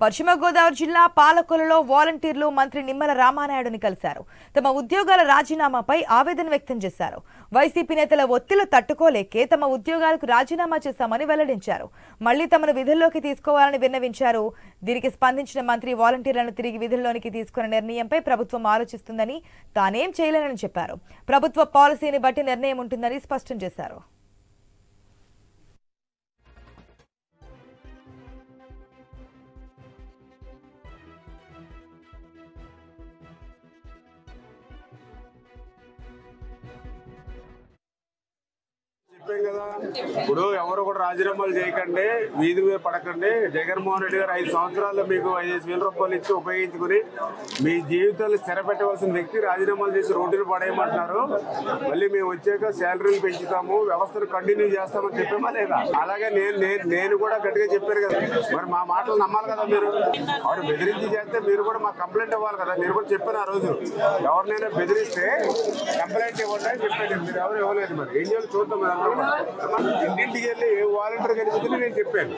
పశ్చిమ గోదావరి జిల్లా పాలకొల్లులో వాలంటీర్లు మంత్రి నిమ్మల రామానాయుడుని కలిశారు. తమ ఉద్యోగాల రాజీనామాపై ఆవేదన వ్యక్తం చేశారు. వైసీపీ నేతల ఒత్తిళ్లు తట్టుకోలేకే తమ ఉద్యోగాలకు రాజీనామా చేశామని వెల్లడించారు. మళ్లీ తమను విధుల్లోకి తీసుకోవాలని విన్నవించారు. దీనికి స్పందించిన మంత్రి వాలంటీర్లను తిరిగి విధుల్లోనికి తీసుకున్న నిర్ణయంపై ప్రభుత్వం ఆలోచిస్తుందని, తానేం చేయలేనని చెప్పారు. ప్రభుత్వ పాలసీని బట్టి నిర్ణయం ఉంటుందని స్పష్టం చేశారు. ఇప్పుడు ఎవరు కూడా రాజీనామాలు చేయకండి, వీధి మీద పడకండి. జగన్మోహన్ రెడ్డి గారు 5 సంవత్సరాల్లో మీకు 5,000 రూపాయలు ఇచ్చి ఉపయోగించుకుని మీ జీవితాలు స్థిరపెట్టవలసిన వ్యక్తి రాజీనామాలు చేసి రోడ్డును పడేయమంటున్నారు. మళ్ళీ మేము వచ్చాక శాలరీలు పెంచుతాము, వ్యవస్థను కంటిన్యూ చేస్తామని చెప్పామా లేదా? అలాగే నేను కూడా గట్టిగా చెప్పాను కదా, మరి మా మాటలు నమ్మాలి కదా. మీరు ఎవరు బెదిరించి చేస్తే మీరు కూడా మాకు కంప్లైంట్ ఇవ్వాలి కదా. మీరు కూడా చెప్పాను ఆ రోజు, ఎవరినైనా బెదిరిస్తే కంప్లైంట్ ఇవ్వండి అని చెప్పాను. మీరు ఎవరు ఇవ్వలేదు. మరి ఏం చేయాలి చూద్దాం. ఇంటింటికి వెళ్ళి వాలంటీర్ కనిపిస్తే నేను చెప్పాను.